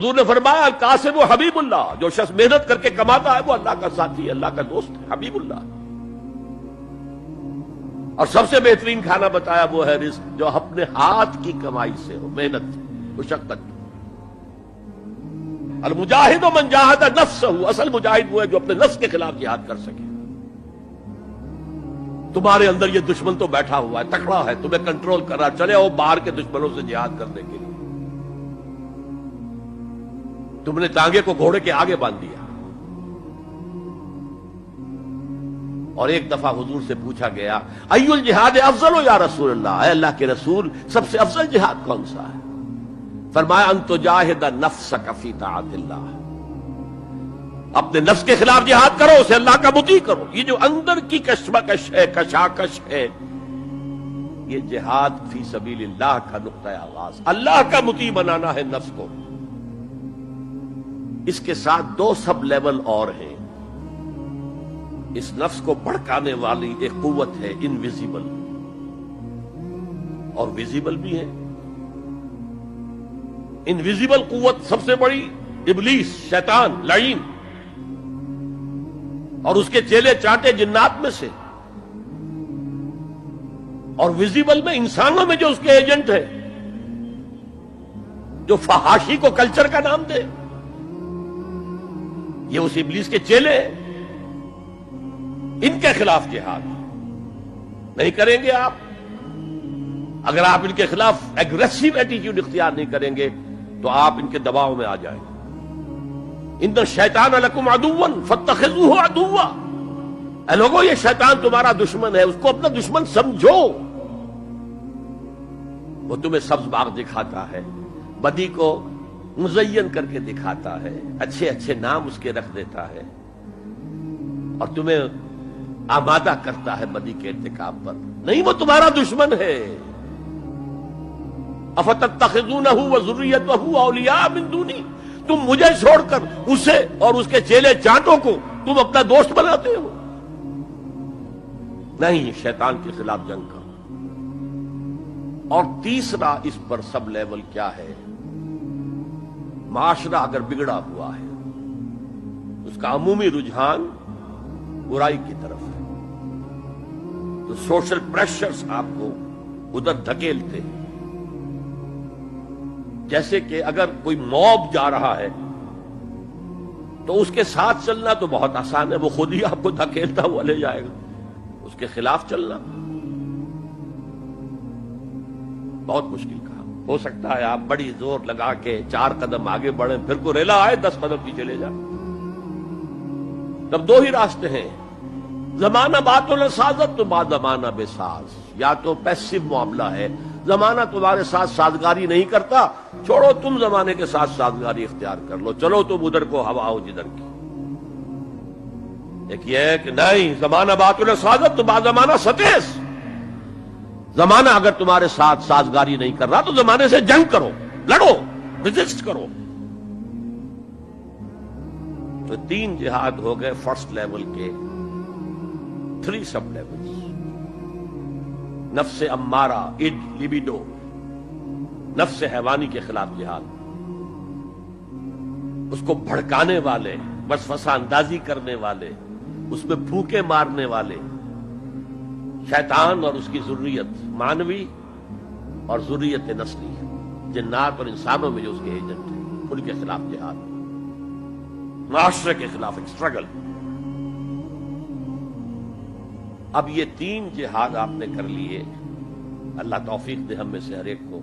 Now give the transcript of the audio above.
حضور نے فرمایا القاسم و حبیب اللہ، جو شخص محنت کر کے کماتا ہے وہ اللہ کا ساتھی ہے، اللہ کا دوست ہے، حبیب اللہ۔ اور سب سے بہترین کھانا بتایا وہ ہے رزق جو اپنے ہاتھ کی کمائی سے ہو، محنت مشقت۔ المجاہد من جاہد نفسہ، اصل مجاہد وہ ہے جو اپنے نفس کے خلاف جہاد کر سکے۔ تمہارے اندر یہ دشمن تو بیٹھا ہوا ہے، تکڑا ہے، تمہیں کنٹرول کر رہا، چلے آؤ باہر کے دشمنوں سے جہاد کرنے کے لیے۔ تم نے ٹانگے کو گھوڑے کے آگے باندھ دیا۔ اور ایک دفعہ حضور سے پوچھا گیا ای الجہاد افضل یا رسول اللہ، اے اللہ کے رسول سب سے افضل جہاد کون سا ہے؟ فرمایا ان تجاہد نفسک فی طاعت اللہ، اپنے نفس کے خلاف جہاد کرو، اسے اللہ کا مطیع کرو۔ یہ جو اندر کی کشمکش ہے، کشاکش ہے، یہ جہاد فی سبیل اللہ کا نقطہ آغاز، اللہ کا مطیع بنانا ہے نفس کو۔ اس کے ساتھ دو سب لیول اور ہیں۔ اس نفس کو بھڑکانے والی ایک قوت ہے انویزیبل، اور ویزیبل بھی ہے۔ انویزیبل قوت سب سے بڑی ابلیس، شیطان، لعین، اور اس کے چیلے چانٹے جنات میں سے، اور ویزیبل میں انسانوں میں جو اس کے ایجنٹ ہے، جو فحاشی کو کلچر کا نام دے، یہ اس ابلیس کے چیلے ہیں۔ ان کے خلاف جہاد نہیں کریں گے آپ، اگر آپ ان کے خلاف ایگریسو ایٹیٹیوڈ اختیار نہیں کریں گے تو آپ ان کے دباؤ میں آ جائیں گے۔ ان الشیطان لکم عدو فاتخذوہ عدوا، اے لوگوں یہ شیطان تمہارا دشمن ہے، اس کو اپنا دشمن سمجھو۔ وہ تمہیں سبز باغ دکھاتا ہے، بدی کو مزین کر کے دکھاتا ہے، اچھے اچھے نام اس کے رکھ دیتا ہے، اور تمہیں آمادہ کرتا ہے بدی کے ارتکاب پر۔ نہیں، وہ تمہارا دشمن ہے۔ افتتخذونہ وذریتہ اولیاء من دونی، تم مجھے چھوڑ کر اسے اور اس کے چیلے چانٹوں کو تم اپنا دوست بناتے ہو۔ نہیں، شیطان کے خلاف جنگ کرو۔ اور تیسرا اس پر سب لیول کیا ہے؟ معاشرہ اگر بگڑا ہوا ہے، اس کا عمومی رجحان برائی کی طرف ہے، تو سوشل پریشرز آپ کو ادھر دھکیلتے ہیں۔ جیسے کہ اگر کوئی موب جا رہا ہے تو اس کے ساتھ چلنا تو بہت آسان ہے، وہ خود ہی آپ کو دھکیلتا ہوا لے جائے گا۔ اس کے خلاف چلنا بہت مشکل کام۔ ہو سکتا ہے آپ بڑی زور لگا کے 4 قدم آگے بڑھیں، پھر کو ریلا آئے 10 قدم پیچھے لے جائیں۔ تب دو ہی راستے ہیں، زمانہ باتوں نہ سازت تو بعد زمانہ بے ساز۔ یا تو پیسو معاملہ ہے، زمانہ تمہارے ساتھ سازگاری نہیں کرتا، چھوڑو تم زمانے کے ساتھ سازگاری اختیار کر لو، چلو تم ادھر کو ہوا ہو جدھر کی۔ ایک یہ ہے کہ نہیں، زمانہ باتوں نہ سازت تو بعد زمانہ ستیس۔ زمانہ اگر تمہارے ساتھ سازگاری نہیں کر رہا تو زمانے سے جنگ کرو، لڑو، ریزسٹ کرو۔ تو 3 جہاد ہو گئے فرسٹ لیول کے، 3 سب لیولز۔ نفس امارہ، اڈ، لیبیڈو، نفس حیوانی کے خلاف جہاد، اس کو بھڑکانے والے، وسوسہ اندازی کرنے والے، اس میں پھونکے مارنے والے، شیطان اور اس کی ذریت مانوی اور ذریت نسلی، جنات اور انسانوں میں جو اس کے ایجنٹ ہیں، ان کے خلاف جہاد، معاشرے کے خلاف ایک سٹرگل۔ اب یہ 3 جہاد آپ نے کر لیے، اللہ توفیق دے ہم میں سے ہر ایک کو۔